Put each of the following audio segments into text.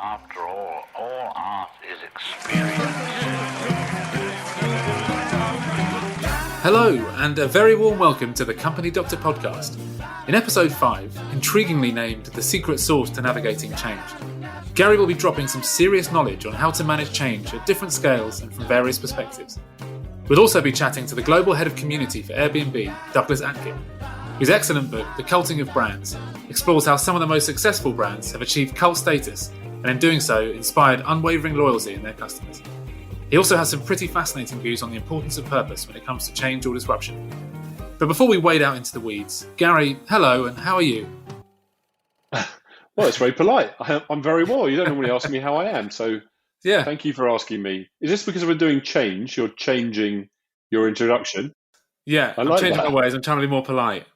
After all art is experience. Hello, and a very warm welcome to the Company Doctor podcast. In episode 5, intriguingly named The Secret Sauce to Navigating Change, Gary will be dropping some serious knowledge on how to manage change at different scales and from various perspectives. We'll also be chatting to the Global Head of Community for AirBnB, Douglas Atkin, whose excellent book, The Culting of Brands, explores how some of the most successful brands have achieved cult status and in doing so inspired unwavering loyalty in their customers. He also has some pretty fascinating views on the importance of purpose when it comes to change or disruption. But before we wade out into the weeds, Gary, hello, and how are you? Well, it's very polite. I'm very well. You don't normally ask me how I am, so Yeah. Thank you for asking me. Is this because we're doing change? You're changing your introduction? Yeah, I I'm like changing that. my ways. I'm trying to be more polite.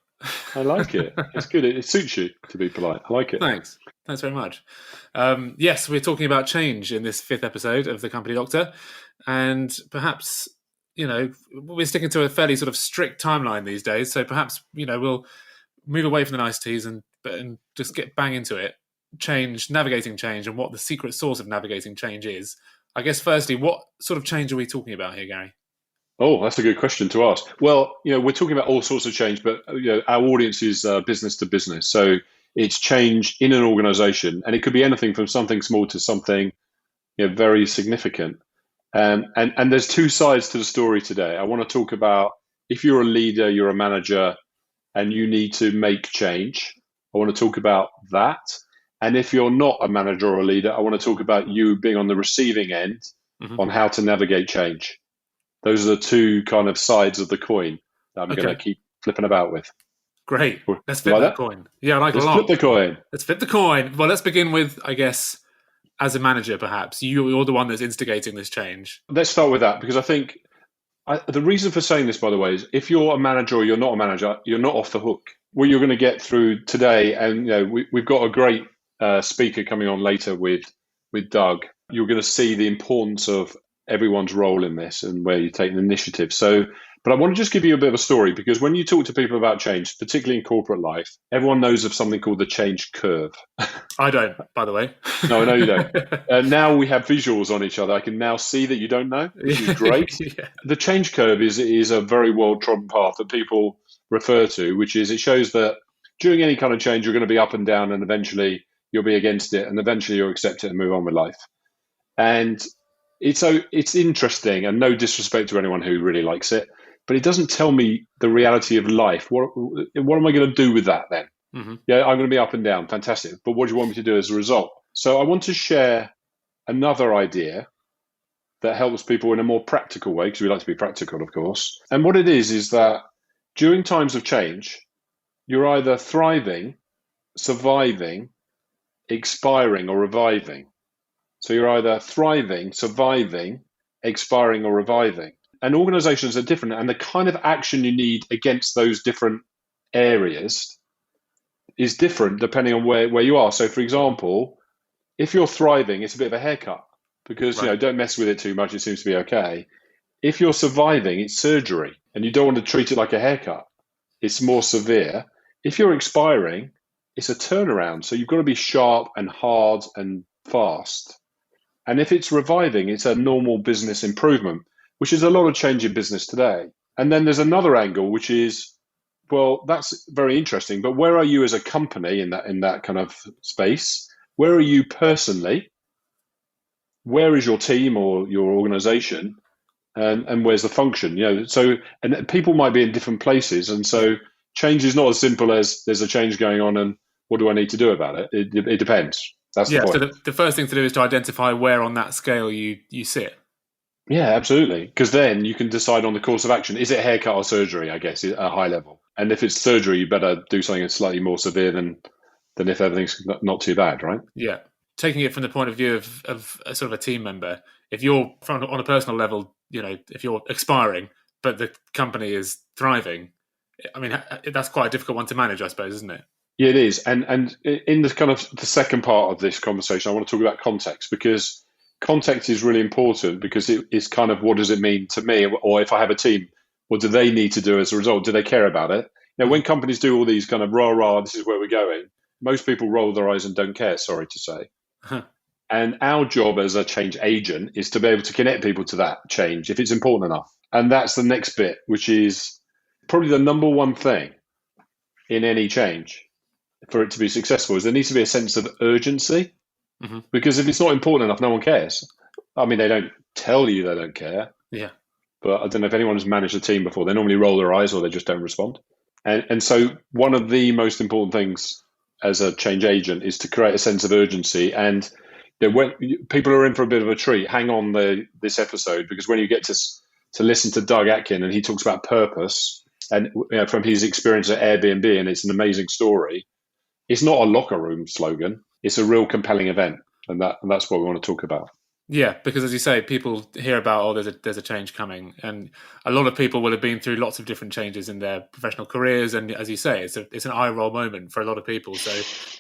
I like it. It's good. It suits you to be polite. I like it. Thanks very much. Yes, we're talking about change in this 5th episode of The Company Doctor. And perhaps, we're sticking to a fairly sort of strict timeline these days. So perhaps, we'll move away from the niceties and just get bang into it. Change, navigating change, and what the secret sauce of navigating change is. I guess, firstly, what sort of change are we talking about here, Gary? Oh, that's a good question to ask. Well, we're talking about all sorts of change, but our audience is business to business. So it's change in an organization, and it could be anything from something small to something very significant. And there's two sides to the story today. I want to talk about if you're a leader, you're a manager, and you need to make change. I want to talk about that. And if you're not a manager or a leader, I want to talk about you being on the receiving end on how to navigate change. Those are the two kind of sides of the coin that I'm going to keep flipping about with. Great. Let's flip that coin. Yeah, I like it a lot. Let's flip the coin. Let's flip the coin. Well, let's begin with, I guess, as a manager, perhaps. You're the one that's instigating this change. Let's start with that, because I think the reason for saying this, by the way, is if you're a manager or you're not a manager, you're not off the hook. What you're going to get through today, and we've got a great speaker coming on later with Doug. You're going to see the importance of everyone's role in this and where you take the initiative. But I want to just give you a bit of a story, because when you talk to people about change, particularly in corporate life, everyone knows of something called the change curve. I don't, by the way. No, I know you don't. Now we have visuals on each other. I can now see that you don't know, which is great. Yeah. The change curve is a very well-trodden path that people refer to, which is it shows that during any kind of change, you're going to be up and down, and eventually you'll be against it, and eventually you'll accept it and move on with life. And it's interesting, and no disrespect to anyone who really likes it, but it doesn't tell me the reality of life. What am I going to do with that then? Mm-hmm. Yeah, I'm going to be up and down. Fantastic. But what do you want me to do as a result? So I want to share another idea that helps people in a more practical way, because we like to be practical, of course. And what it is that during times of change, you're either thriving, surviving, expiring, or reviving. So you're either thriving, surviving, expiring, or reviving. And organizations are different, and the kind of action you need against those different areas is different depending on where you are. So, for example, if you're thriving, it's a bit of a haircut, because don't mess with it too much. It seems to be okay. If you're surviving, it's surgery, and you don't want to treat it like a haircut. It's more severe. If you're expiring, it's a turnaround. So you've got to be sharp and hard and fast. And if it's reviving, it's a normal business improvement, which is a lot of change in business today. And then there's another angle, which is, well, that's very interesting, but where are you as a company in that kind of space? Where are you personally? Where is your team or your organization? And where's the function? And people might be in different places. And so change is not as simple as there's a change going on and what do I need to do about it? It depends. That's the point. So the first thing to do is to identify where on that scale you sit. Yeah, absolutely. Because then you can decide on the course of action. Is it haircut or surgery, I guess, at a high level? And if it's surgery, you better do something slightly more severe than if everything's not too bad, right? Yeah. Taking it from the point of view of a sort of a team member, if you're on a personal level, if you're expiring, but the company is thriving, I mean, that's quite a difficult one to manage, I suppose, isn't it? Yeah, it is. And in the kind of the second part of this conversation, I want to talk about context, because context is really important, because it's kind of what does it mean to me, or if I have a team, what do they need to do as a result? Do they care about it? When companies do all these kind of rah, this is where we're going, most people roll their eyes and don't care, sorry to say. And our job as a change agent is to be able to connect people to that change if it's important enough. And that's the next bit, which is probably the number one thing in any change for it to be successful, is there needs to be a sense of urgency. Mm-hmm. Because if it's not important enough, no one cares. I mean, they don't tell you they don't care. Yeah. But I don't know if anyone has managed a team before. They normally roll their eyes or they just don't respond. And so one of the most important things as a change agent is to create a sense of urgency. And when people are in for a bit of a treat, hang on this episode, because when you get to listen to Doug Atkin, and he talks about purpose, and from his experience at Airbnb, and it's an amazing story. It's not a locker room slogan. It's a real compelling event, and that's what we want to talk about. Yeah, because as you say, people hear about, there's a change coming, and a lot of people will have been through lots of different changes in their professional careers, and as you say, it's an eye roll moment for a lot of people. So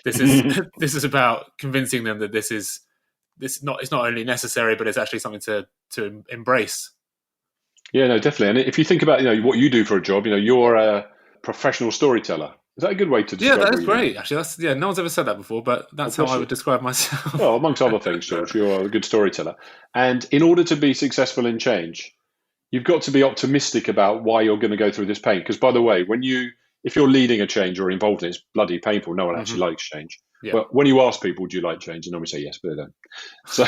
this is about convincing them that it's not only necessary, but it's actually something to embrace. Yeah, no, definitely. And if you think about what you do for a job, you're a professional storyteller. Is that a good way to describe? Yeah, that's great. Actually, no one's ever said that before, but that's how I would describe myself. Well, amongst other things, George, you're a good storyteller. And in order to be successful in change, you've got to be optimistic about why you're going to go through this pain. Because, by the way, if you're leading a change or involved in it, it's bloody painful. No one actually likes change. Yeah. But when you ask people, do you like change? And normally say yes, but they don't. So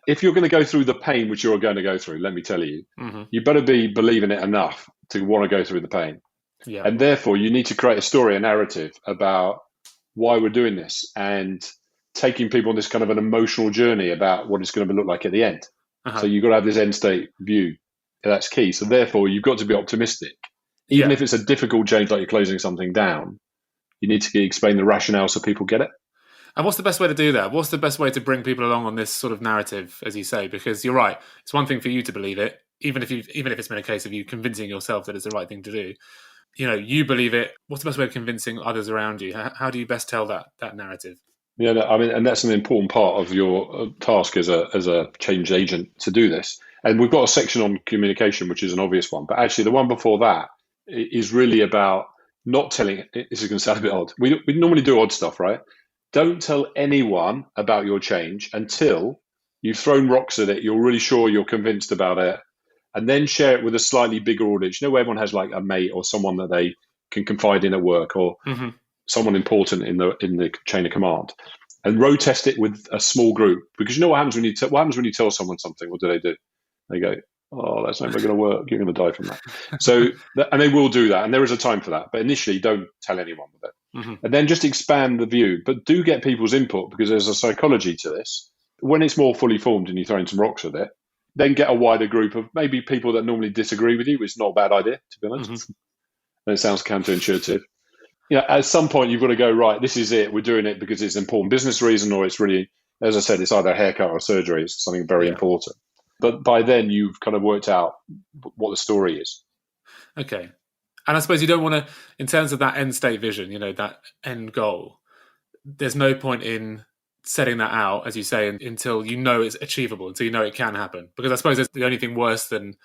if you're going to go through the pain which you're going to go through, let me tell you, you better be believing it enough to want to go through the pain. Yeah. And therefore, you need to create a story, a narrative about why we're doing this, and taking people on this kind of an emotional journey about what it's going to look like at the end. So you've got to have this end state view. That's key. So therefore, you've got to be optimistic. Even if it's a difficult change, like you're closing something down, you need to explain the rationale so people get it. And what's the best way to do that? What's the best way to bring people along on this sort of narrative, as you say? Because you're right. It's one thing for you to believe it, even if it's been a case of you convincing yourself that it's the right thing to do. You believe it. What's the best way of convincing others around you? How do you best tell that narrative? Yeah, I mean, and that's an important part of your task as a change agent to do this. And we've got a section on communication, which is an obvious one. But actually, the one before that is really about not telling. This is going to sound a bit odd. We normally do odd stuff, right? Don't tell anyone about your change until you've thrown rocks at it. You're really sure you're convinced about it. And then share it with a slightly bigger audience. Where everyone has like a mate or someone that they can confide in at work, or someone important in the chain of command, and road test it with a small group. Because what happens when you tell someone something? What do? They go, "Oh, that's never going to work. You're going to die from that." So, and they will do that, and there is a time for that. But initially, don't tell anyone with it, and then just expand the view. But do get people's input, because there's a psychology to this. When it's more fully formed and you're throwing some rocks at it, then get a wider group of maybe people that normally disagree with you, which is not a bad idea, to be honest. And it sounds counterintuitive. At some point, you've got to go, right, this is it. We're doing it because it's an important business reason, or it's really, as I said, it's either a haircut or surgery. It's something very important. But by then, you've kind of worked out what the story is. Okay. And I suppose you don't want to, in terms of that end state vision, that end goal, there's no point in setting that out, as you say, until it's achievable, until it can happen. Because I suppose that's the only thing worse than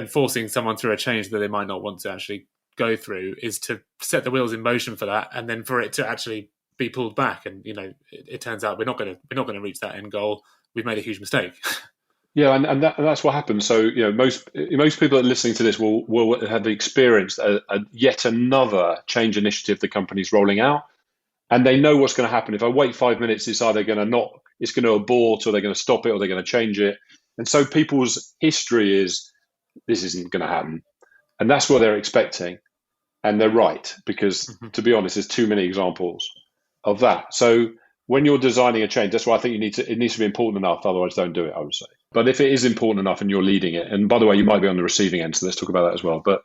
forcing someone through a change that they might not want to actually go through, is to set the wheels in motion for that, and then for it to actually be pulled back. And it turns out we're not going to reach that end goal. We've made a huge mistake. Yeah, and that's what happens. So most people that are listening to this will have experienced a yet another change initiative the company's rolling out. And they know what's going to happen. If I wait 5 minutes, it's either going to abort, or they're going to stop it, or they're going to change it. And so people's history is, this isn't going to happen. And that's what they're expecting. And they're right, because to be honest, there's too many examples of that. So when you're designing a change, that's why I think it needs to be important enough. Otherwise, don't do it, I would say. But if it is important enough and you're leading it, and by the way, you might be on the receiving end, so let's talk about that as well. But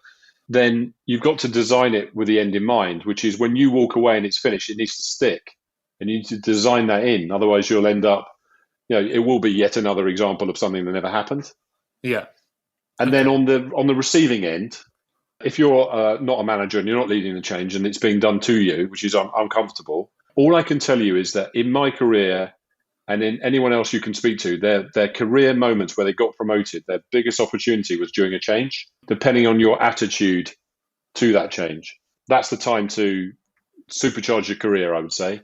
then you've got to design it with the end in mind, which is when you walk away and it's finished, it needs to stick. And you need to design that in. Otherwise, you'll end up, it will be yet another example of something that never happened. Yeah. And then on the receiving end, if you're not a manager and you're not leading the change and it's being done to you, which is uncomfortable, all I can tell you is that in my career, and in anyone else you can speak to, their career moments where they got promoted, their biggest opportunity was during a change, depending on your attitude to that change. That's the time to supercharge your career, I would say.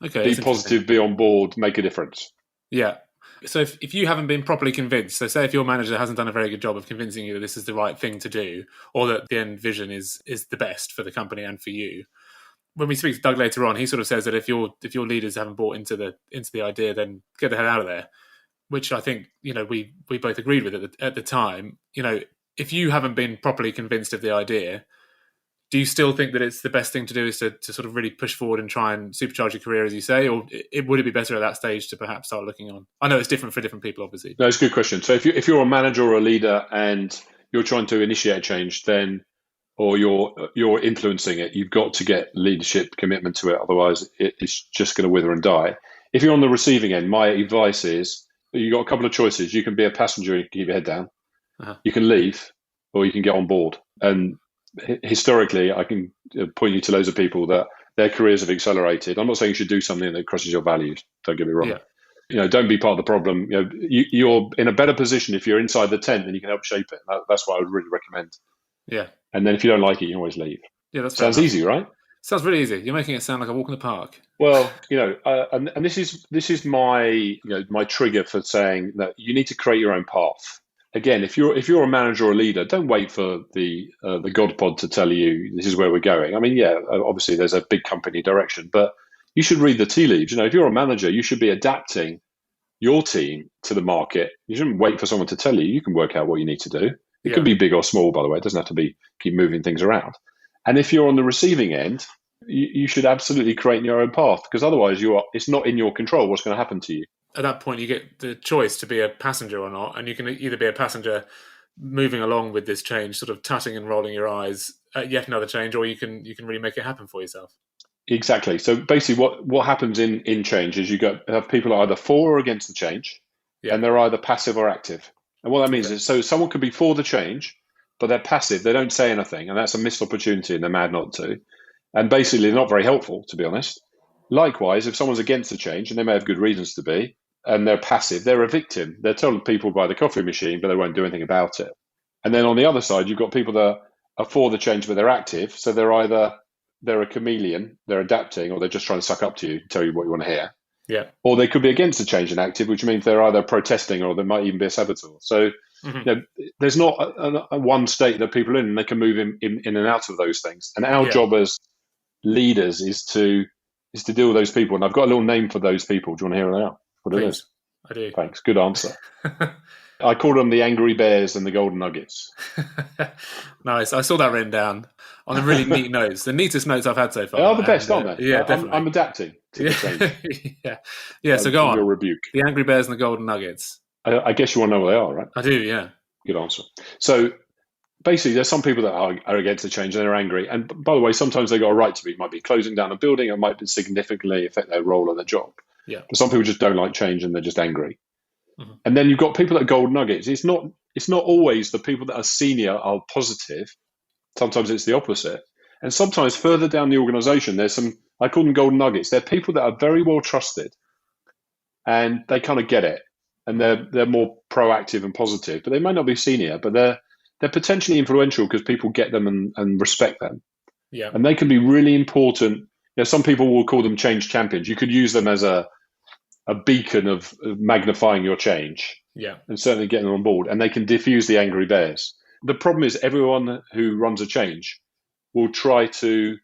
Okay, be positive, be on board, make a difference. Yeah. So if you haven't been properly convinced, so say if your manager hasn't done a very good job of convincing you that this is the right thing to do, or that the end vision is the best for the company and for you, when we speak to Doug later on, he sort of says that if your leaders haven't bought into the idea, then get the hell out of there. Which I think we both agreed with at the time. If you haven't been properly convinced of the idea, do you still think that it's the best thing to do is to sort of really push forward and try and supercharge your career, as you say, or would it be better at that stage to perhaps start looking on? I know it's different for different people, obviously. No, it's a good question. So if you're a manager or a leader and you're trying to initiate change, then or you're influencing it, you've got to get leadership commitment to it. Otherwise, it's just going to wither and die. If you're on the receiving end, my advice is you've got a couple of choices. You can be a passenger and keep your head down. You can leave, or you can get on board. And historically, I can point you to loads of people that their careers have accelerated. I'm not saying you should do something that crosses your values. Don't get me wrong. Yeah. Don't be part of the problem. You're in a better position if you're inside the tent, and you can help shape it. That's what I would really recommend. Yeah. And then if you don't like it, you can always leave. Yeah, that sounds easy, right? Sounds really easy. You're making it sound like a walk in the park. Well, and this is my my trigger for saying that you need to create your own path. Again, if you're a manager or a leader, don't wait for the God pod to tell you this is where we're going. I mean, yeah, obviously there's a big company direction, but you should read the tea leaves. If you're a manager, you should be adapting your team to the market. You shouldn't wait for someone to tell you. You can work out what you need to do. It could be big or small, by the way. It doesn't have to be keep moving things around. And if you're on the receiving end, you should absolutely create your own path, because otherwise it's not in your control what's going to happen to you. At that point, you get the choice to be a passenger or not, and you can either be a passenger moving along with this change, sort of tutting and rolling your eyes at yet another change, or you can really make it happen for yourself. Exactly. So basically what happens in change is you have people either for or against the change, and they're either passive or active. And what that means is, so someone could be for the change, but they're passive. They don't say anything, and that's a missed opportunity, and they're mad not to. And basically, they're not very helpful, to be honest. Likewise, if someone's against the change, and they may have good reasons to be, and they're passive, they're a victim. They're told people by the coffee machine, but they won't do anything about it. And then on the other side, you've got people that are for the change, but they're active. So they're a chameleon, they're adapting, or they're just trying to suck up to you, tell you what you want to hear. Yeah. Or they could be against the change and active, which means they're either protesting or they might even be a saboteur. So there's not a one state that people are in, and they can move in and out of those things. And our job as leaders is to deal with those people. And I've got a little name for those people. Do you want to hear it out? What it is? I do. Thanks. Good answer. I call them the angry bears and the golden nuggets. Nice. I saw that written down on the really neat notes. The neatest notes I've had so far. They are the best, aren't they? Yeah, definitely. I'm adapting to the change. Yeah. So go on. Your rebuke. The angry bears and the golden nuggets. I guess you want to know what they are, right? I do. Yeah. Good answer. So basically, there's some people that are against the change and they're angry. And by the way, sometimes they've got a right to be. It might be closing down a building. It might significantly affect their role or their job. Yeah. But some people just don't like change and they're just angry. Mm-hmm. And then you've got people that are golden nuggets. It's not always the people that are senior are positive. Sometimes it's the opposite. And sometimes further down the organization, there's some, I call them golden nuggets. They're people that are very well trusted and they kind of get it. And they're more proactive and positive, but they might not be senior, but they're potentially influential because people get them and respect them. Yeah. And they can be really important. Some people will call them change champions. You could use them as a beacon of magnifying your change. Yeah. And certainly getting them on board. And they can diffuse the angry bears. The problem is everyone who runs a change will try to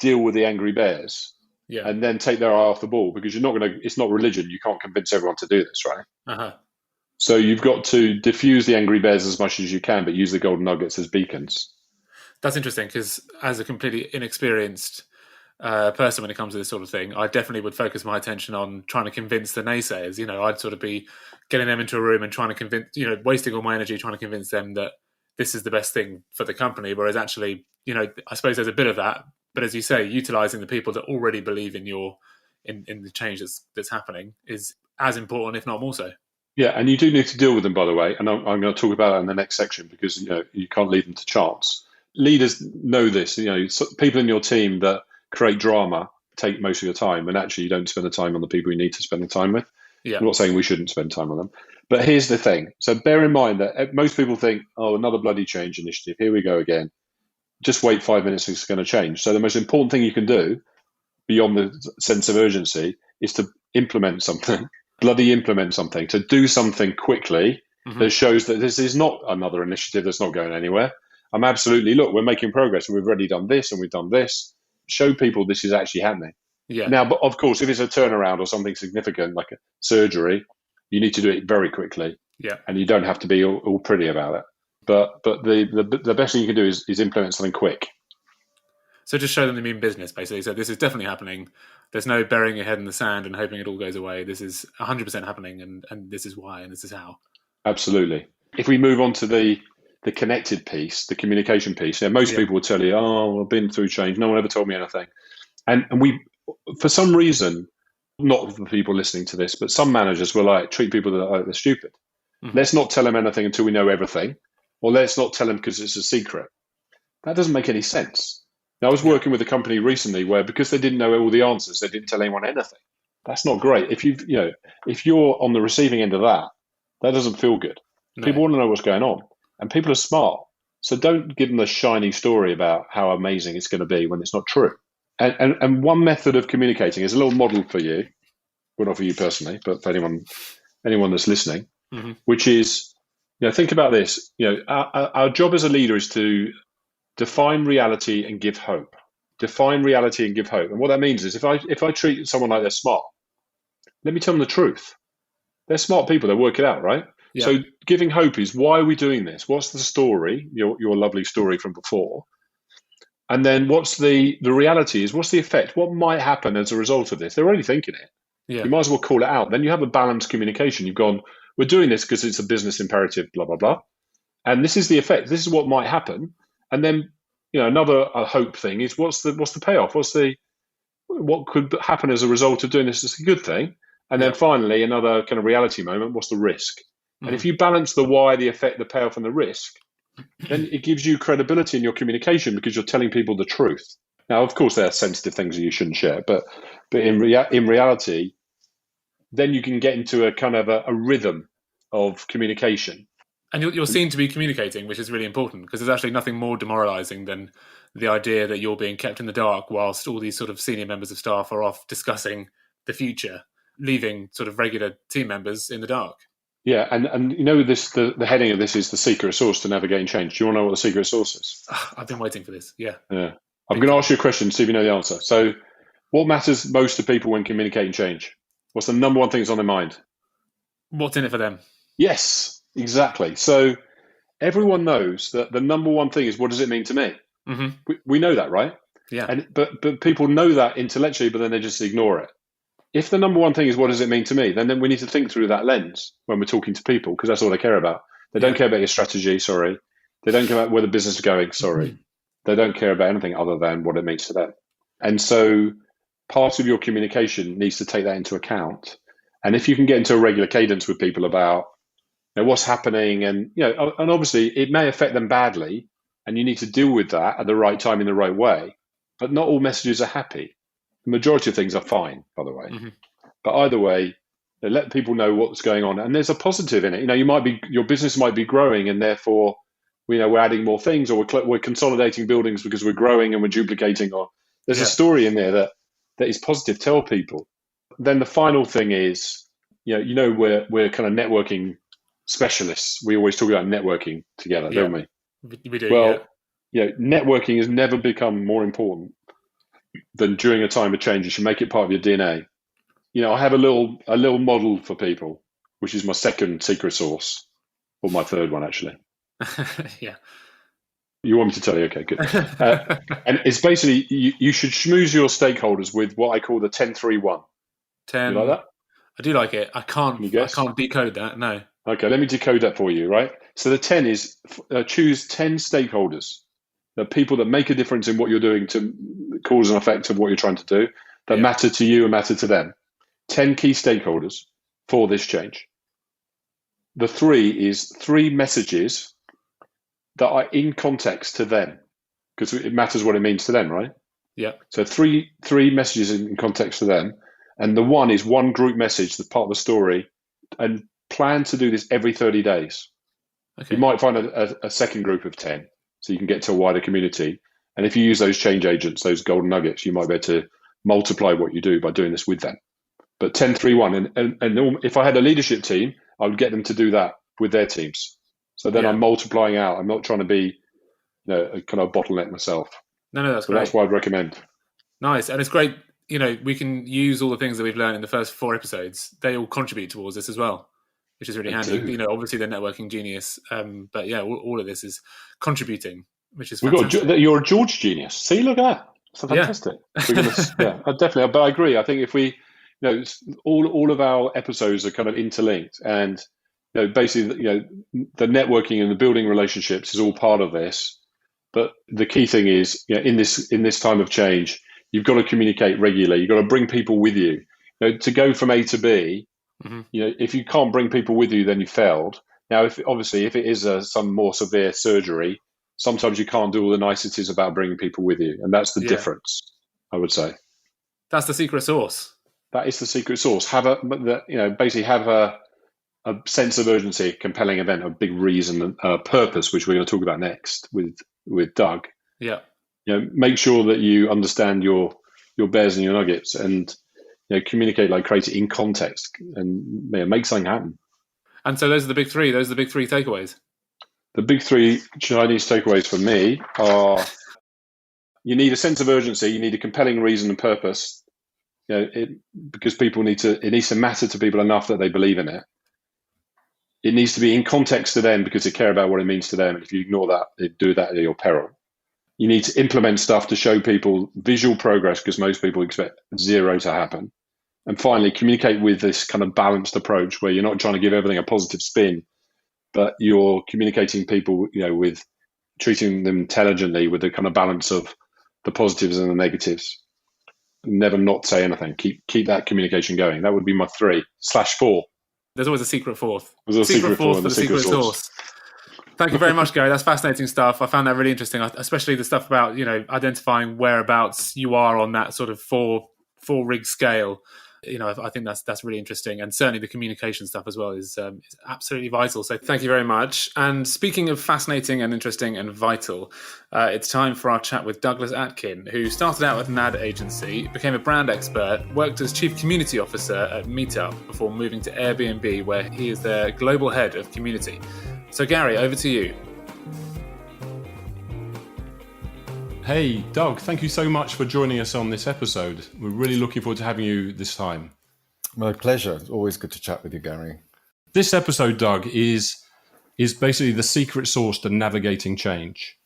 deal with the angry bears. Yeah. And then take their eye off the ball, because it's not religion. You can't convince everyone to do this, right? Uh-huh. So you've got to diffuse the angry bears as much as you can, but use the golden nuggets as beacons. That's interesting, because as a completely inexperienced person when it comes to this sort of thing, I definitely would focus my attention on trying to convince the naysayers. I'd sort of be getting them into a room and trying to convince, wasting all my energy trying to convince them that this is the best thing for the company. Whereas actually, I suppose there's a bit of that. But as you say, utilising the people that already believe in the change that's happening is as important, if not more so. Yeah, and you do need to deal with them, by the way. And I'm going to talk about that in the next section, because you can't leave them to chance. Leaders know this. People in your team that create drama take most of your time, and actually you don't spend the time on the people you need to spend the time with. Yeah. I'm not saying we shouldn't spend time on them. But here's the thing. So bear in mind that most people think, oh, another bloody change initiative. Here we go again. Just wait 5 minutes, it's going to change. So the most important thing you can do, beyond the sense of urgency, is to implement something bloody implement something, to do something quickly that shows that this is not another initiative that's not going anywhere. I'm absolutely, look, we're making progress and we've already done this and we've done this. Show people this is actually happening. Yeah. Now, but of course, if it's a turnaround or something significant like a surgery, you need to do it very quickly. Yeah. And you don't have to be all pretty about it. But the best thing you can do is implement something quick. So just show them the mean business, basically. So this is definitely happening. There's no burying your head in the sand and hoping it all goes away. This is 100% happening, and this is why, and this is how. Absolutely. If we move on to the connected piece, the communication piece, most people will tell you, oh, I've been through change. No one ever told me anything. And we, for some reason, not for people listening to this, but some managers will like treat people like they're stupid. Let's not tell them anything until we know everything, or let's not tell them because it's a secret. That doesn't make any sense. Now, I was working with a company recently where, because they didn't know all the answers, they didn't tell anyone anything. That's not great. If you're on the receiving end of that, that doesn't feel good. No. People want to know what's going on, and people are smart. So don't give them the shiny story about how amazing it's going to be when it's not true. And one method of communicating is a little model for you, well, not for you personally, but for anyone that's listening, which is, think about this. Our job as a leader is to define reality and give hope. Define reality and give hope. And what that means is if I treat someone like they're smart, let me tell them the truth. They're smart people. They work it out, right? Yeah. So giving hope is, why are we doing this? What's the story, your lovely story from before? And then what's the reality is, what's the effect? What might happen as a result of this? They're already thinking it. Yeah. You might as well call it out. Then you have a balanced communication. You've gone, we're doing this because it's a business imperative, blah, blah, blah. And this is the effect. This is what might happen. And then, another hope thing is, what's the payoff? What could happen as a result of doing this? It's a good thing. And then finally, another kind of reality moment, what's the risk? And if you balance the why, the effect, the payoff, and the risk, then it gives you credibility in your communication because you're telling people the truth. Now, of course, there are sensitive things that you shouldn't share, but in reality, then you can get into a kind of a rhythm of communication. And you're seen to be communicating, which is really important, because there's actually nothing more demoralising than the idea that you're being kept in the dark whilst all these sort of senior members of staff are off discussing the future, leaving sort of regular team members in the dark. Yeah, and the heading of this is the secret sauce to navigating change. Do you want to know what the secret sauce is? I've been waiting for this, yeah. I'm going to ask you a question, see if you know the answer. So what matters most to people when communicating change? What's the number one thing that's on their mind? What's in it for them? Yes, exactly. So everyone knows that the number one thing is, what does it mean to me? Mm-hmm. We know that, right? Yeah. But people know that intellectually, but then they just ignore it. If the number one thing is, what does it mean to me? Then we need to think through that lens when we're talking to people, because that's all they care about. They don't care about your strategy, sorry. They don't care about where the business is going, sorry. They don't care about anything other than what it means to them. And so part of your communication needs to take that into account. And if you can get into a regular cadence with people about what's happening, and and obviously it may affect them badly, and you need to deal with that at the right time in the right way. But not all messages are happy. The majority of things are fine, by the way. Mm-hmm. But either way, let people know what's going on, and there's a positive in it. Your business might be growing, and therefore, we're adding more things, or we're consolidating buildings because we're growing and we're duplicating. Or there's a story in there that is positive. Tell people. Then the final thing is, we're kind of networking specialists. We always talk about networking together, don't we? We do. Well, networking has never become more important than during a time of change. You should make it part of your DNA. I have a little model for people, which is my second secret sauce, or my third one, actually. Yeah. You want me to tell you? Okay, good. And it's basically, you should schmooze your stakeholders with what I call the 10-3-1. 10. You like that? I do like it. I can't decode that, no. Okay, let me decode that for you, right? So the 10 is choose 10 stakeholders. The people that make a difference in what you're doing, to cause and effect of what you're trying to do, that matter to you and matter to them. 10 key stakeholders for this change. The 3 is 3 messages that are in context to them, because it matters what it means to them, right? Yeah. So three messages in context to them. And the 1 is one group message that's part of the story, and plan to do this every 30 days. Okay. You might find a second group of 10, so you can get to a wider community. And if you use those change agents, those golden nuggets, you might be able to multiply what you do by doing this with them. but 10-3-1. And if I had a leadership team, I would get them to do that with their teams. So then I'm multiplying out. I'm not trying to be a kind of bottleneck myself. No, that's so great. That's what I'd recommend. Nice. And it's great, we can use all the things that we've learned in the first 4 episodes. They all contribute towards this as well, which is really handy. Obviously the networking genius, but yeah, all of this is contributing, which is fantastic. You're a George genius. See, look at that. It's fantastic. Yeah, definitely. But I agree. I think if we, all of our episodes are kind of interlinked, and basically, the networking and the building relationships is all part of this. But the key thing is, in this time of change, you've got to communicate regularly. You've got to bring people with you. To go from A to B. Mm-hmm. If you can't bring people with you, then you failed. Now, if it is some more severe surgery, sometimes you can't do all the niceties about bringing people with you, and that's the difference. I would say that's the secret sauce. That is the secret sauce. Basically have a sense of urgency, compelling event, a big reason, purpose, which we're going to talk about next with Doug. Yeah. Make sure that you understand your bears and your nuggets, and communicate like crazy in context, and make something happen. And so those are the big three. Those are the big 3 takeaways. The big 3 Chinese takeaways for me are: you need a sense of urgency, you need a compelling reason and purpose. Because it needs to matter to people enough that they believe in it. It needs to be in context to them because they care about what it mean to them. And if you ignore that, they do that at your peril. You need to implement stuff to show people visual progress, because most people expect 0 to happen. And finally, communicate with this kind of balanced approach where you're not trying to give everything a positive spin, but you're communicating people, with treating them intelligently with the kind of balance of the positives and the negatives. Never not say anything. Keep that communication going. That would be my 3/4. There's always a secret 4th. There's a secret 4th for the secret sauce. Thank you very much, Gary. That's fascinating stuff. I found that really interesting, especially the stuff about identifying whereabouts you are on that sort of four rig scale. I think that's really interesting, and certainly the communication stuff as well is absolutely vital. So thank you very much. And speaking of fascinating and interesting and vital, it's time for our chat with Douglas Atkin, who started out with an ad agency, became a brand expert, worked as chief community officer at Meetup before moving to AirBnB, where he is their global head of community. So Gary, over to you. Hey, Doug, thank you so much for joining us on this episode. We're really looking forward to having you this time. My pleasure. It's always good to chat with you, Gary. This episode, Doug, is basically the secret sauce to navigating change.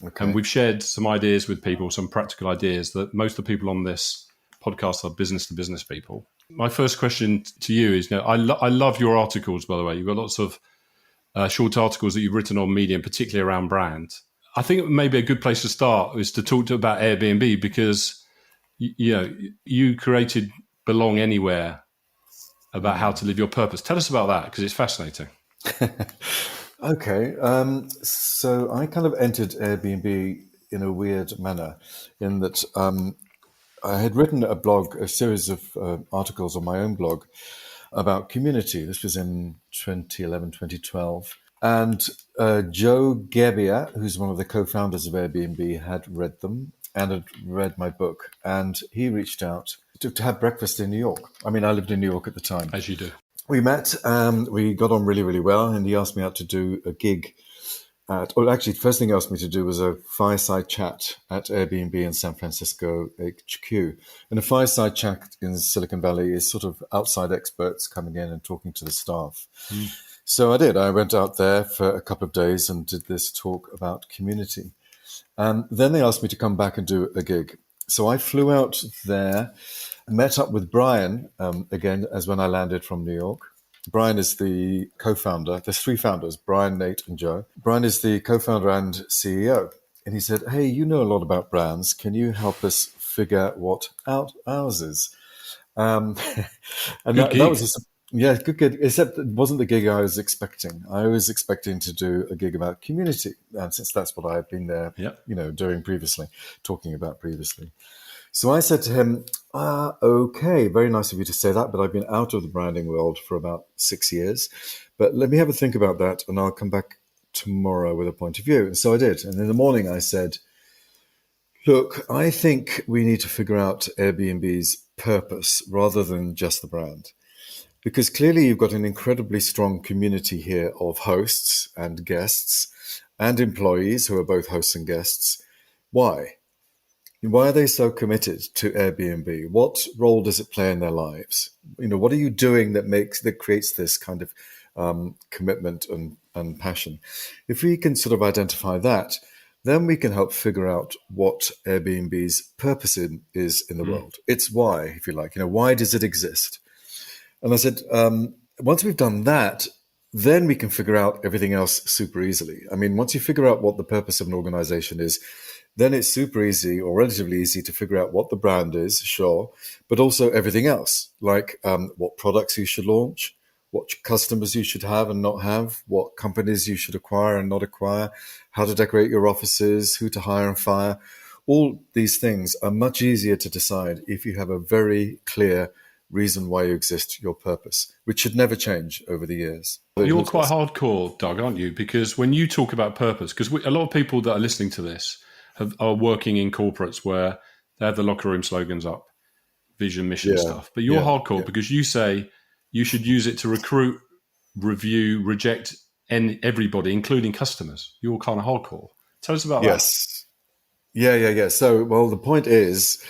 Okay. And we've shared some ideas with people, some practical ideas that most of the people on this podcast are business-to-business people. My first question to you is, I love your articles, by the way. You've got lots of short articles that you've written on Medium, particularly around brand. I think maybe a good place to start is to talk about Airbnb, because you created Belong Anywhere, about how to live your purpose. Tell us about that, because it's fascinating. Okay. So I kind of entered Airbnb in a weird manner, in that I had written a series of articles on my own blog about community. This was in 2011, 2012. And Joe Gebbia, who's one of the co-founders of Airbnb, had read them and had read my book. And he reached out to have breakfast in New York. I mean, I lived in New York at the time. As you do. We met, we got on really, really well, and he asked me out to do a gig the first thing he asked me to do was a fireside chat at Airbnb in San Francisco HQ. And a fireside chat in Silicon Valley is sort of outside experts coming in and talking to the staff. Mm. So I did. I went out there for a couple of days and did this talk about community. Then they asked me to come back and do a gig. So I flew out there, met up with Brian, again, as when I landed from New York. Brian is the co-founder. There's three founders, Brian, Nate, and Joe. Brian is the co-founder and CEO. And he said, hey, you know a lot about brands. Can you help us figure what ours is? And that was good gig, except it wasn't the gig I was expecting. I was expecting to do a gig about community, since that's what I had been there, doing previously, talking about previously. So I said to him, okay, very nice of you to say that, but I've been out of the branding world for about 6 years. But let me have a think about that, and I'll come back tomorrow with a point of view. And so I did. And in the morning I said, look, I think we need to figure out Airbnb's purpose rather than just the brand. Because clearly you've got an incredibly strong community here of hosts and guests and employees who are both hosts and guests. Why? Why are they so committed to Airbnb? What role does it play in their lives? What are you doing that creates this kind of commitment and passion? If we can sort of identify that, then we can help figure out what Airbnb's purpose is in the world. It's why, if you like. Why does it exist? And I said, once we've done that, then we can figure out everything else super easily. I mean, once you figure out what the purpose of an organization is, then it's super easy or relatively easy to figure out what the brand is, sure, but also everything else, like what products you should launch, what customers you should have and not have, what companies you should acquire and not acquire, how to decorate your offices, who to hire and fire. All these things are much easier to decide if you have a very clear reason why you exist, your purpose, which should never change over the years. You're quite hardcore, Doug, aren't you? Because when you talk about purpose, because a lot of people that are listening to this are working in corporates where they have the locker room slogans up, vision, mission stuff. But you're hardcore because you say you should use it to recruit, review, reject everybody, including customers. You're kind of hardcore. Tell us about that. Yes. Yeah. So, the point is,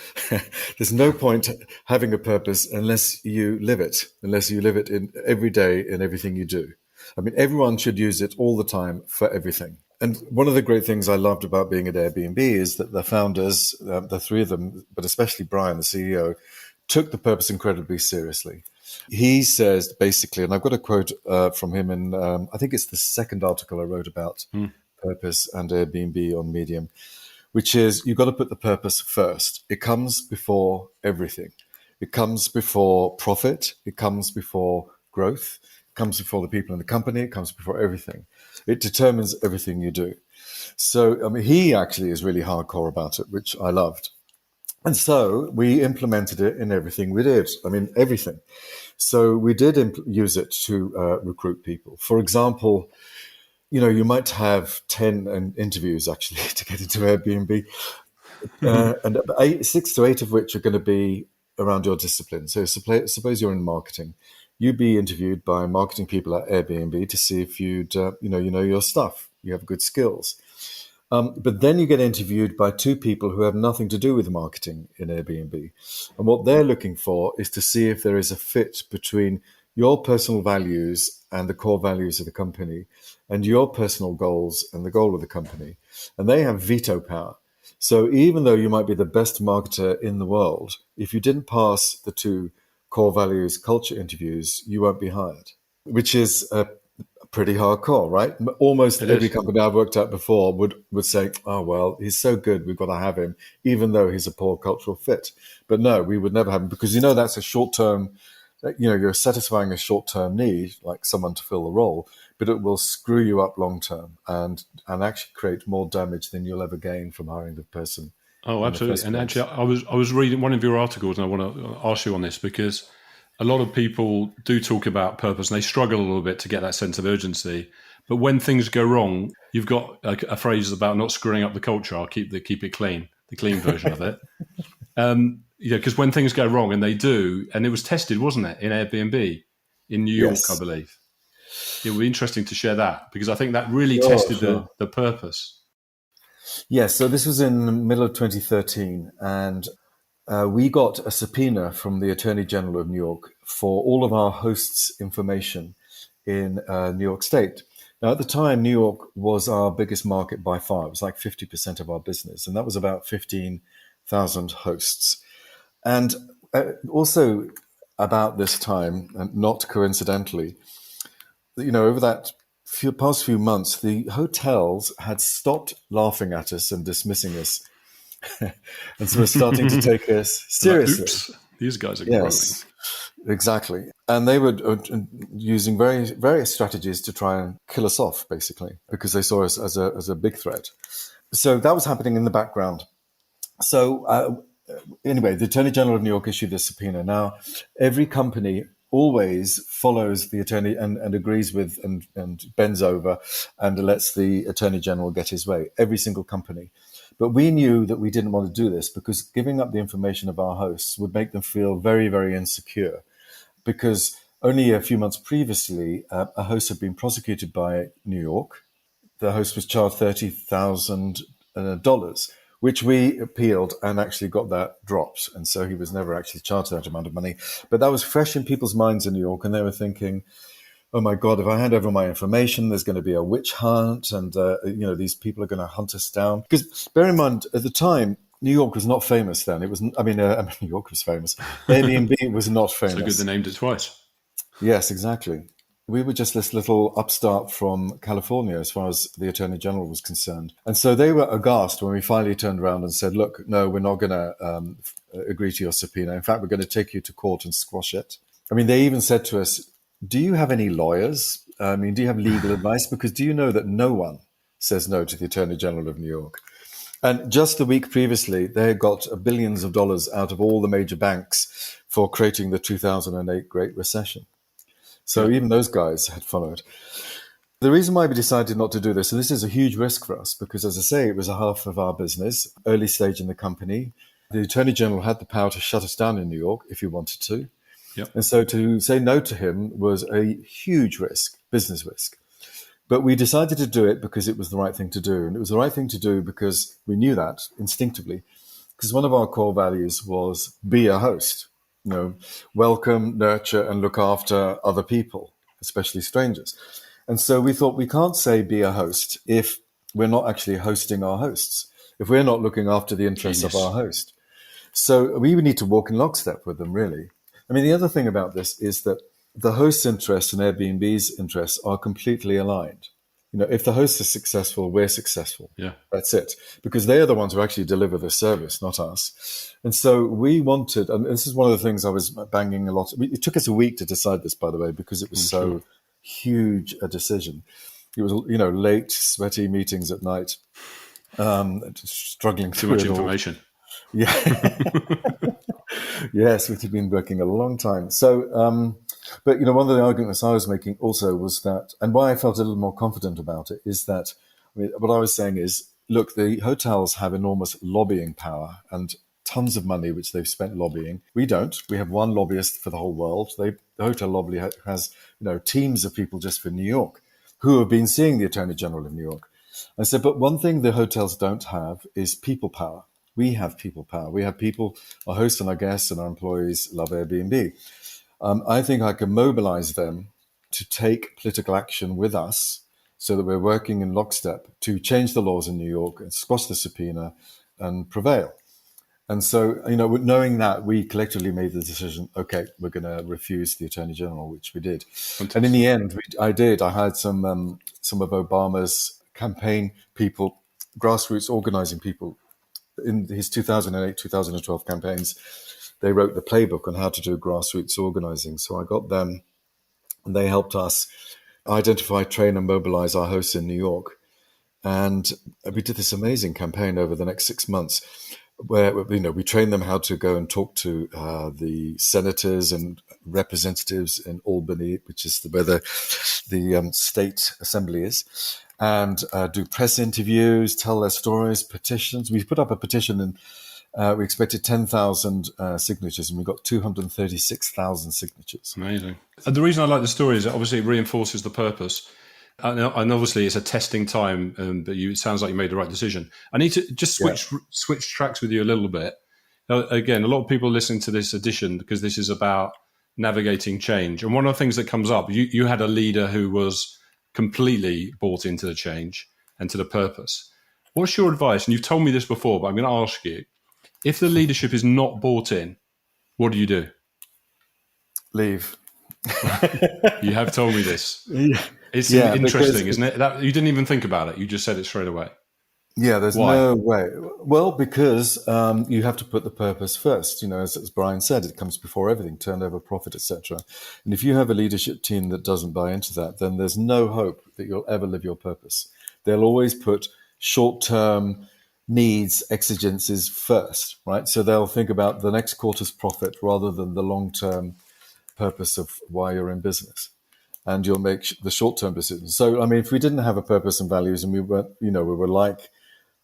there's no point having a purpose unless you live it in every day in everything you do. I mean, everyone should use it all the time for everything. And one of the great things I loved about being at Airbnb is that the founders, the three of them, but especially Brian, the CEO, took the purpose incredibly seriously. He says basically, and I've got a quote from him in, I think it's the second article I wrote about purpose and Airbnb on Medium, which is you've got to put the purpose first. It comes before everything. It comes before profit. It comes before growth. It comes before the people in the company. It comes before everything. It determines everything you do. So, I mean, he actually is really hardcore about it, which I loved. And so we implemented it in everything we did. I mean, everything. So we did use it to recruit people. For example, you might have 10 interviews actually to get into Airbnb, and 6 to 8 of which are going to be around your discipline. So suppose you're in marketing. You'd be interviewed by marketing people at Airbnb to see if you'd, you know your stuff, you have good skills. But then you get interviewed by 2 people who have nothing to do with marketing in Airbnb. And what they're looking for is to see if there is a fit between your personal values and the core values of the company and your personal goals and the goal of the company. And they have veto power. So even though you might be the best marketer in the world, if you didn't pass the 2 core values culture interviews, you won't be hired, which is pretty hardcore, right? Almost every company I've worked at before would say, oh, well, he's so good, we've got to have him, even though he's a poor cultural fit. But no, we would never have him because, that's a short-term, you're satisfying a short-term need, like someone to fill the role, but it will screw you up long-term and actually create more damage than you'll ever gain from hiring the person. Oh, absolutely. And actually, I was reading one of your articles, and I want to ask you on this because a lot of people do talk about purpose, and they struggle a little bit to get that sense of urgency. But when things go wrong, you've got a phrase about not screwing up the culture. I'll keep it clean, the clean version of it. Because when things go wrong, and they do, and it was tested, wasn't it, in Airbnb in New York, I believe. It would be interesting to share that because I think that really tested the purpose. Yes, so this was in the middle of 2013, and we got a subpoena from the Attorney General of New York for all of our hosts' information in New York State. Now, at the time, New York was our biggest market by far. It was like 50% of our business, and that was about 15,000 hosts. And also about this time, and not coincidentally, over that past few months, the hotels had stopped laughing at us and dismissing us. And so we're starting to take us seriously. Oops, these guys are growing. Exactly. And they were using various strategies to try and kill us off, basically, because they saw us as a big threat. So that was happening in the background. So anyway, the Attorney General of New York issued this subpoena. Now, every company always follows the attorney and agrees with and bends over and lets the Attorney General get his way, every single company. But we knew that we didn't want to do this because giving up the information of our hosts would make them feel very, very insecure. Because only a few months previously, a host had been prosecuted by New York. The host was charged $30,000, which we appealed and actually got that dropped. And so he was never actually charged that amount of money. But that was fresh in people's minds in New York, and they were thinking, oh my God, if I hand over my information, there's going to be a witch hunt, and these people are going to hunt us down. Because bear in mind, at the time, New York was not famous then. It was, New York was famous. Airbnb was not famous. So good they named it twice. Yes, exactly. We were just this little upstart from California as far as the Attorney General was concerned. And so they were aghast when we finally turned around and said, look, no, we're not going to agree to your subpoena. In fact, we're going to take you to court and squash it. I mean, they even said to us, do you have any lawyers? Do you have legal advice? Because do you know that no one says no to the Attorney General of New York? And just the week previously, they had got billions of dollars out of all the major banks for creating the 2008 Great Recession. So even those guys had followed. The reason why we decided not to do this, and this is a huge risk for us, because as I say, it was a half of our business, early stage in the company. The Attorney General had the power to shut us down in New York if he wanted to. Yep. And so to say no to him was a huge risk, business risk. But we decided to do it because it was the right thing to do. And it was the right thing to do because we knew that instinctively, because one of our core values was be a host. Welcome, nurture, and look after other people, especially strangers. And so we thought we can't say be a host if we're not actually hosting our hosts, if we're not looking after the interests of our host. So we would need to walk in lockstep with them, really. I mean, the other thing about this is that the host's interests and Airbnb's interests are completely aligned. If the host is successful, we're successful. Yeah. That's it. Because they are the ones who actually deliver the service, not us. And so we wanted, and this is one of the things I was banging a lot. It took us a week to decide this, by the way, because it was so huge a decision. It was, late, sweaty meetings at night, struggling through Too much it all. information. Yeah. Yes, we've been working a long time. So, but one of the arguments I was making also was that, and why I felt a little more confident about it is that, what I was saying is, look, the hotels have enormous lobbying power and tons of money which they've spent lobbying. We don't. We have one lobbyist for the whole world. The hotel lobby has, teams of people just for New York who have been seeing the Attorney General of New York. I said, but one thing the hotels don't have is people power. We have people power. We have people, our hosts and our guests and our employees love Airbnb. I think I can mobilize them to take political action with us so that we're working in lockstep to change the laws in New York and squash the subpoena and prevail. And so, knowing that, we collectively made the decision, okay, we're going to refuse the Attorney General, which we did. Fantastic. And in the end, I hired some of Obama's campaign people, grassroots organizing people. In his 2008, 2012 campaigns, they wrote the playbook on how to do grassroots organizing. So I got them, and they helped us identify, train, and mobilize our hosts in New York. And we did this amazing campaign over the next 6 months where, we trained them how to go and talk to the senators and representatives in Albany, which is where the state assembly is, and do press interviews, tell their stories, petitions. We put up a petition and we expected 10,000 signatures, and we got 236,000 signatures. Amazing. And the reason I like the story is that obviously it reinforces the purpose. And obviously it's a testing time, but it sounds like you made the right decision. I need to just switch tracks with you a little bit. Now, again, a lot of people listen to this edition because this is about navigating change. And one of the things that comes up, you had a leader who was completely bought into the change and to the purpose. What's your advice? And you've told me this before, but I'm going to ask you, if the leadership is not bought in, what do you do? Leave. You have told me this. Yeah. It's interesting, isn't it? That you didn't even think about it. You just said it straight away. Yeah, there's Why? no way. Well, because you have to put the purpose first. As Brian said, it comes before everything, turnover, profit, etc. And if you have a leadership team that doesn't buy into that, then there's no hope that you'll ever live your purpose. They'll always put short-term needs, exigencies first, right? So they'll think about the next quarter's profit rather than the long-term purpose of why you're in business. And you'll make the short-term decisions. So, if we didn't have a purpose and values, and we weren't, we were like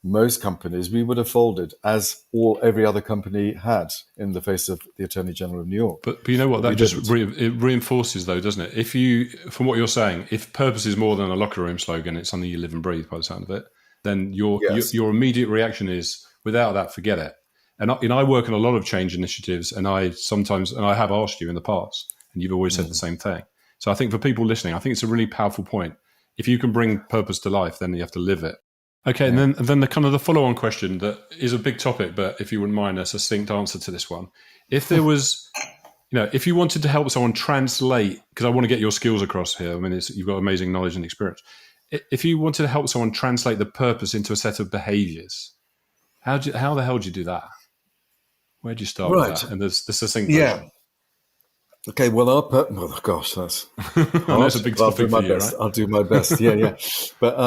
most companies, we would have folded, as every other company had in the face of the Attorney General of New York. But you know what? But That just it reinforces, though, doesn't it? If you, from what you're saying, if purpose is more than a locker room slogan, it's something you live and breathe by the sound of it, then your immediate reaction is, without that, forget it. And I work on a lot of change initiatives, and I have asked you in the past, and you've always said the same thing. So I think for people listening, I think it's a really powerful point. If you can bring purpose to life, then you have to live it. Okay, and then the kind of the follow-on question that is a big topic, but if you wouldn't mind a succinct answer to this one. If there was, if you wanted to help someone translate, because I want to get your skills across here, I mean, you've got amazing knowledge and experience. If you wanted to help someone translate the purpose into a set of behaviors, how the hell do you do that? Where do you start with that? And there's the succinct version. Okay, well, gosh, that's that's a big topic for you, right? I'll do my best. Yeah. But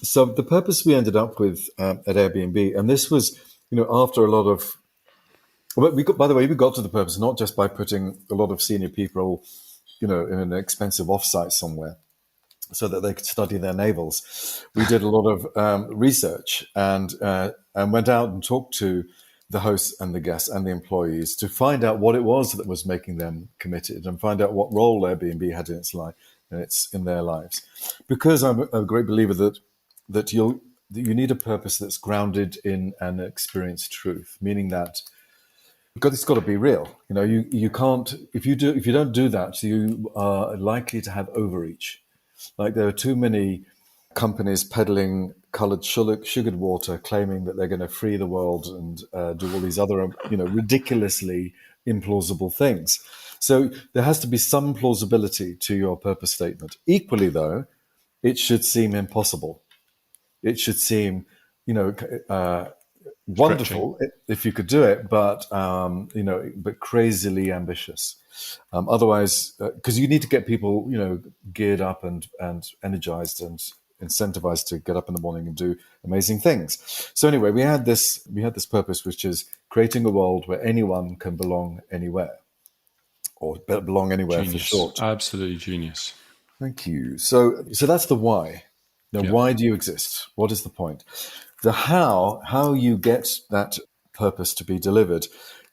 so the purpose we ended up with at Airbnb, and this was, after a lot of. Well, we got to the purpose not just by putting a lot of senior people, in an expensive offsite somewhere, so that they could study their navels. We did a lot of research and went out and talked to the hosts and the guests and the employees to find out what it was that was making them committed and find out what role Airbnb had in its life, in their lives. Because I'm a great believer that you need a purpose that's grounded in an experienced truth, meaning that it's got to be real. You can't, if you don't do that, you are likely to have overreach. Like there are too many companies peddling coloured sugared water, claiming that they're going to free the world and do all these other, ridiculously implausible things. So there has to be some plausibility to your purpose statement. Equally, though, it should seem impossible. It should seem, wonderful if you could do it, but but crazily ambitious. Otherwise, because you need to get people, geared up and energized and incentivized to get up in the morning and do amazing things. So anyway, we had this purpose, which is creating a world where anyone can belong anywhere, or belong anywhere Genius. For short. Absolutely genius. Thank you. So that's the why. Now, why do you exist? What is the point? The how you get that purpose to be delivered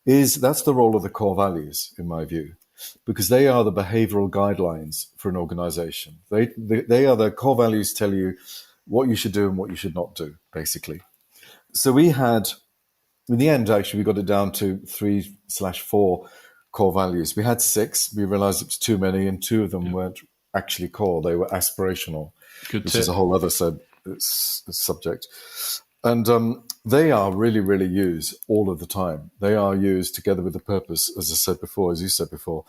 that's the role of the core values, in my view, because they are the behavioral guidelines for an organization. They are the core values, tell you what you should do and what you should not do, basically. So we had, in the end, actually, we got it down to 3/4 core values. We had 6. We realized it was too many, and 2 of them weren't actually core. They were aspirational, which is a whole other subject. And they are really, really used all of the time. They are used together with the purpose, as you said before,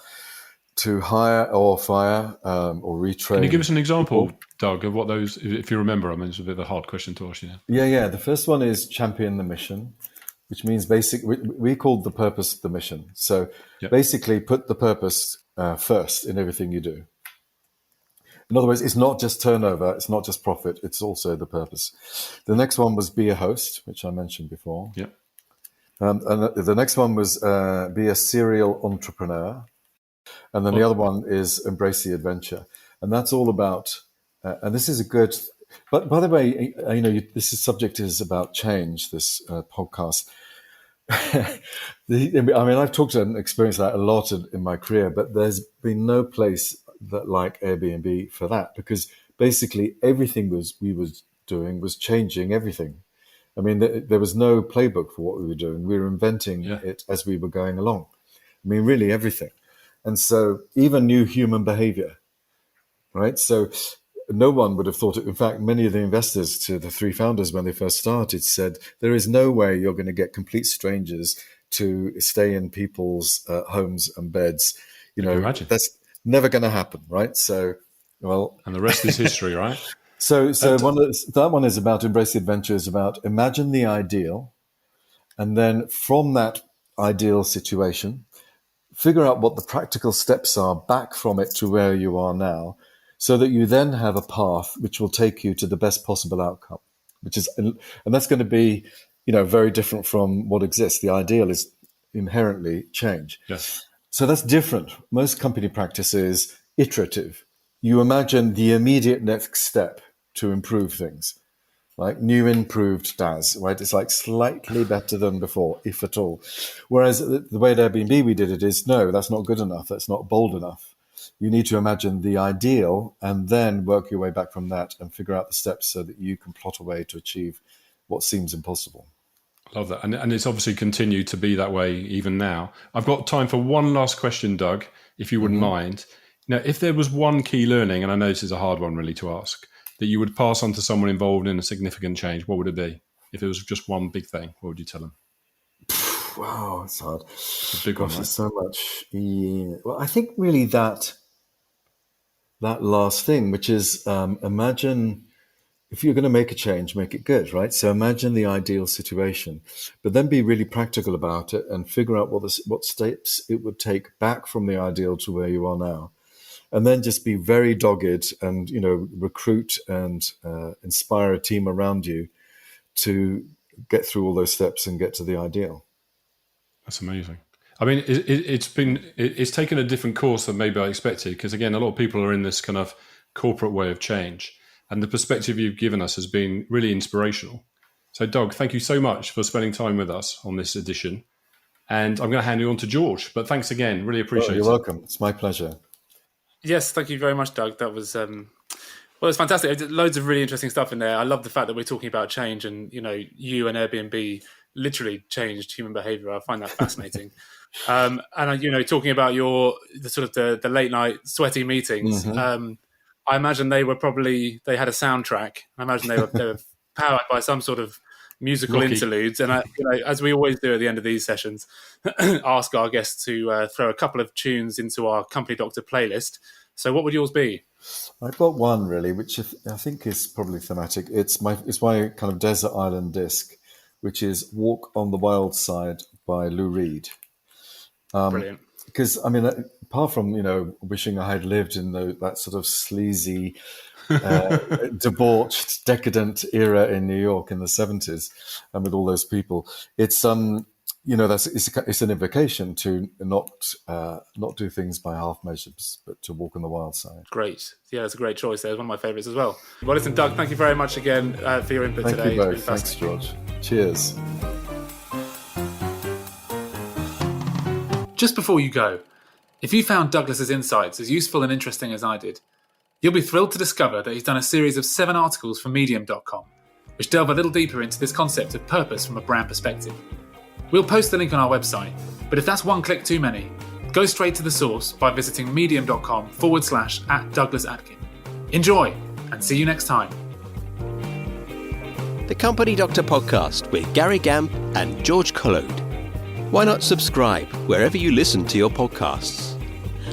to hire or fire or retrain. Can you give us an example, Doug, of what those, if you remember? I mean, it's a bit of a hard question to ask you now. Yeah. The first one is champion the mission, which means we called the purpose the mission. So basically put the purpose first in everything you do. In other words, it's not just turnover, it's not just profit, it's also the purpose. The next one was be a host, which I mentioned before. Yeah. And the next one was be a serial entrepreneur. And then the other one is embrace the adventure. And that's all about, and this is a good, but by the way, this subject is about change, this podcast. I mean, I've talked and experienced that a lot in my career, but there's been no place that like Airbnb for that, because basically everything we was doing was changing everything. I mean, there was no playbook for what we were doing. We were inventing it as we were going along. I mean, really everything. And so even new human behavior, right? So no one would have thought it. In fact, many of the investors to the 3 founders when they first started said, there is no way you're going to get complete strangers to stay in people's homes and beds. That's never going to happen, right? So, and the rest is history, right? So that one is about embrace the adventure, is about imagine the ideal, and then from that ideal situation, figure out what the practical steps are back from it to where you are now, so that you then have a path which will take you to the best possible outcome, and that's going to be, very different from what exists. The ideal is inherently change. Yes. So that's different. Most company practice is iterative. You imagine the immediate next step to improve things. Like new improved DAS, right? It's like slightly better than before, if at all. Whereas the way at Airbnb we did it is, no, that's not good enough. That's not bold enough. You need to imagine the ideal and then work your way back from that and figure out the steps so that you can plot a way to achieve what seems impossible. Love that. And it's obviously continued to be that way even now. I've got time for one last question, Doug, if you wouldn't mind. Now, if there was one key learning, and I know this is a hard one really to ask, that you would pass on to someone involved in a significant change, what would it be? If it was just one big thing, what would you tell them? Wow, it's hard. It's a big one, right? There's so much. Yeah. Well, I think really that last thing, which is imagine if you're going to make a change, make it good, right? So imagine the ideal situation, but then be really practical about it and figure out what steps it would take back from the ideal to where you are now. And then just be very dogged and, recruit and inspire a team around you to get through all those steps and get to the ideal. That's amazing. I mean, it's taken a different course than maybe I expected, because again, a lot of people are in this kind of corporate way of change, and the perspective you've given us has been really inspirational. So, Doug, thank you so much for spending time with us on this edition. And I'm going to hand you on to George, but thanks again. Really appreciate it. You're welcome. It's my pleasure. Yes, thank you very much, Doug. That was it's fantastic. Loads of really interesting stuff in there. I love the fact that we're talking about change, and you and Airbnb literally changed human behaviour. I find that fascinating. And talking about the late night sweaty meetings. I imagine they had a soundtrack. I imagine they were powered by some sort of musical interludes. And as we always do at the end of these sessions, ask our guests to throw a couple of tunes into our Company Doctor playlist. So what would yours be? I've got one really, which I think is probably thematic. It's my kind of desert island disc, which is "Walk on the Wild Side" by Lou Reed. Brilliant. Because apart from wishing I had lived in that sort of sleazy, debauched, decadent era in New York in the 70s, and with all those people, it's it's an invocation to not do things by half measures, but to walk on the wild side. Great. Yeah, that's a great choice there. It's one of my favourites as well. Well, listen, Doug, thank you very much again for your input today. Thank you both. Thanks, George. Cheers. Just before you go, if you found Douglas's insights as useful and interesting as I did, you'll be thrilled to discover that he's done a series of 7 articles for Medium.com, which delve a little deeper into this concept of purpose from a brand perspective. We'll post the link on our website, but if that's one click too many, go straight to the source by visiting medium.com/@DouglasAtkin. Enjoy, and see you next time. The Company Doctor Podcast with Gary Gamp and George Collode. Why not subscribe wherever you listen to your podcasts?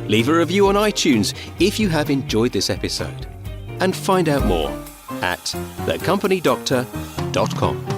Leave a review on iTunes if you have enjoyed this episode. And find out more at thecompanydoctor.com.